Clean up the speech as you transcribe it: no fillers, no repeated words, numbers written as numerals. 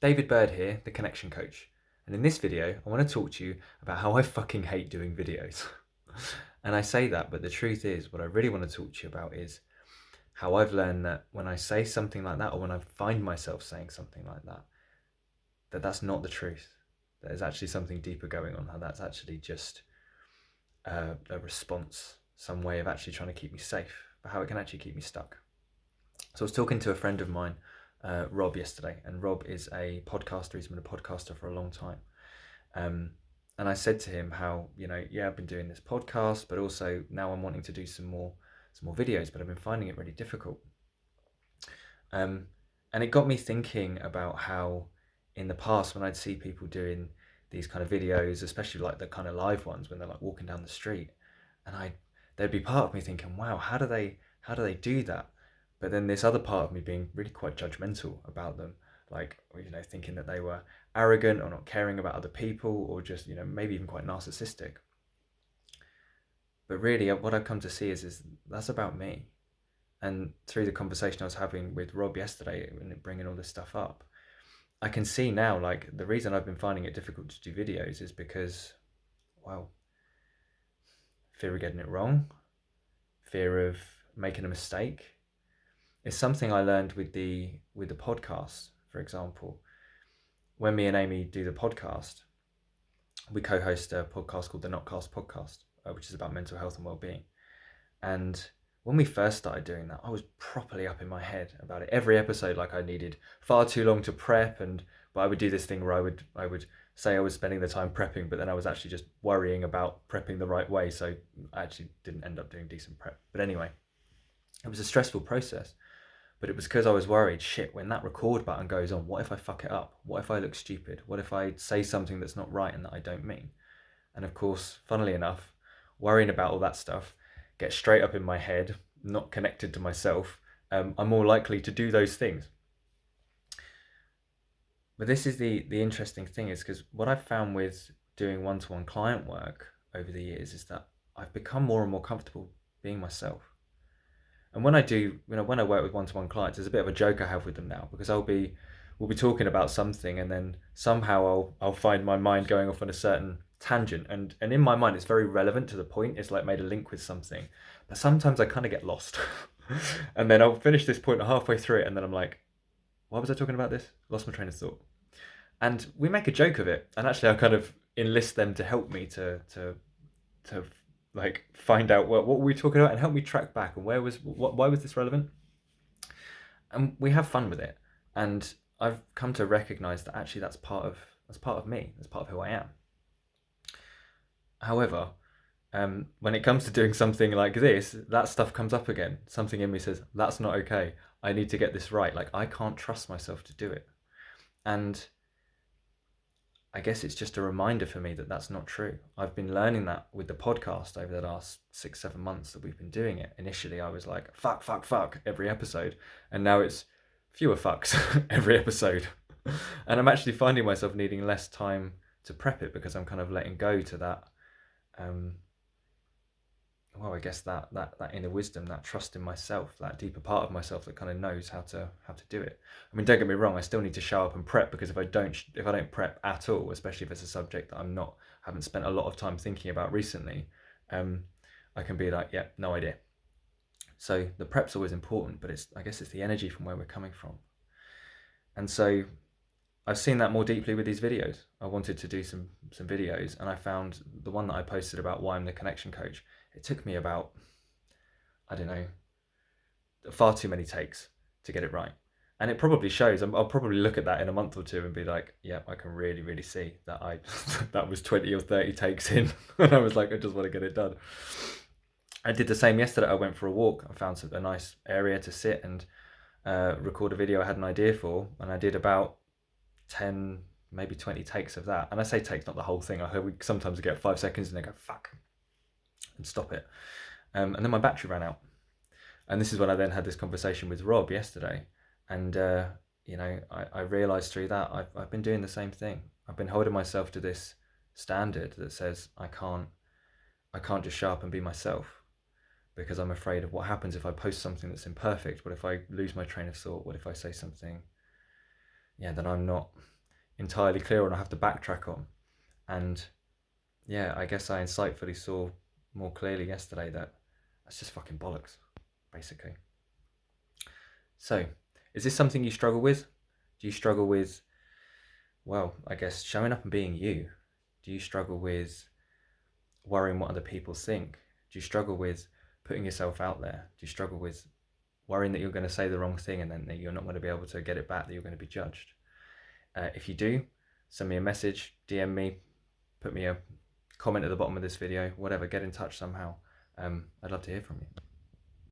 David Bird here, the Connection Coach. And in this video, I want to talk to you about how I fucking hate doing videos. And I say that, but the truth is, what I really want to talk to you about is how I've learned that when I say something like that, or when I find myself saying something like that, that's not the truth. There's actually something deeper going on, how that's actually just a response, some way of actually trying to keep me safe, but how it can actually keep me stuck. So I was talking to a friend of mine, Rob, yesterday, and Rob is a podcaster. He's been a podcaster for a long time. And I said to him how, I've been doing this podcast, but also now I'm wanting to do some more videos, but I've been finding it really difficult. And it got me thinking about how in the past, when I'd see people doing these kind of videos, especially like the kind of live ones when they're like walking down the street, and there'd be part of me thinking, wow, how do they do that? But then this other part of me being really quite judgmental about them, like, thinking that they were arrogant or not caring about other people, or just, maybe even quite narcissistic. But really what I've come to see is that's about me. And through the conversation I was having with Rob yesterday and bringing all this stuff up, I can see now, like, the reason I've been finding it difficult to do videos is because, well, fear of getting it wrong, fear of making a mistake. It's something I learned with the podcast, for example. When me and Amy do the podcast, we co-host a podcast called the Notcast Podcast, which is about mental health and well-being. And when we first started doing that, I was properly up in my head about it. Every episode, like, I needed far too long to prep, but I would do this thing where I would say I was spending the time prepping, but then I was actually just worrying about prepping the right way, so I actually didn't end up doing decent prep. But anyway, it was a stressful process. But it was because I was worried, shit, when that record button goes on, what if I fuck it up? What if I look stupid? What if I say something that's not right and that I don't mean? And of course, funnily enough, worrying about all that stuff gets straight up in my head, not connected to myself. I'm more likely to do those things. But this is the interesting thing, is because what I've found with doing one-to-one client work over the years is that I've become more and more comfortable being myself. And when I do, when I work with one-to-one clients, there's a bit of a joke I have with them now, because we'll be talking about something, and then somehow I'll find my mind going off on a certain tangent, and in my mind it's very relevant to the point. It's like made a link with something, but sometimes I kind of get lost, and then I'll finish this point halfway through it, and then I'm like, why was I talking about this? Lost my train of thought. And we make a joke of it, and actually I kind of enlist them to help me to like find out what were we talking about and help me track back, and why was this relevant, and we have fun with it. And I've come to recognize that actually that's part of me, that's part of who I am. However, when it comes to doing something like this, that stuff comes up again. Something in me says, that's not okay, I need to get this right. Like, I can't trust myself to do it. And I guess it's just a reminder for me that that's not true. I've been learning that with the podcast over the last 6-7 months that we've been doing it. Initially, I was like, fuck every episode. And now it's fewer fucks every episode. And I'm actually finding myself needing less time to prep it, because I'm kind of letting go to that, I guess that inner wisdom, that trust in myself, that deeper part of myself that kind of knows how to do it. I mean, don't get me wrong, I still need to show up and prep, because if I don't prep at all, especially if it's a subject that haven't spent a lot of time thinking about recently, I can be like, yeah, no idea. So the prep's always important, but I guess it's the energy from where we're coming from. And so I've seen that more deeply with these videos. I wanted to do some videos, and I found the one that I posted about why I'm the connection coach. It took me about, I don't know, far too many takes to get it right. And it probably shows. I'll probably look at that in a month or two and be like, yeah, I can really, really see that that was 20 or 30 takes in. And I was like, I just want to get it done. I did the same yesterday. I went for a walk. I found a nice area to sit and record a video I had an idea for. And I did about 10, maybe 20 takes of that. And I say takes, not the whole thing. Sometimes I get 5 seconds and I go, fuck, and stop it. And then my battery ran out. And this is when I then had this conversation with Rob yesterday. And, I realized through that I've been doing the same thing. I've been holding myself to this standard that says I can't just show up and be myself, because I'm afraid of what happens if I post something that's imperfect. What if I lose my train of thought? What if I say something, that I'm not entirely clear on, I have to backtrack on. And yeah, I guess I insightfully saw more clearly yesterday that that's just fucking bollocks, basically. So, is this something you struggle with? Do you struggle with, well, I guess showing up and being you? Do you struggle with worrying what other people think? Do you struggle with putting yourself out there? Do you struggle with worrying that you're going to say the wrong thing and then that you're not going to be able to get it back, that you're going to be judged? If you do, send me a message, DM me, put me a comment at the bottom of this video, whatever, get in touch somehow. I'd love to hear from you.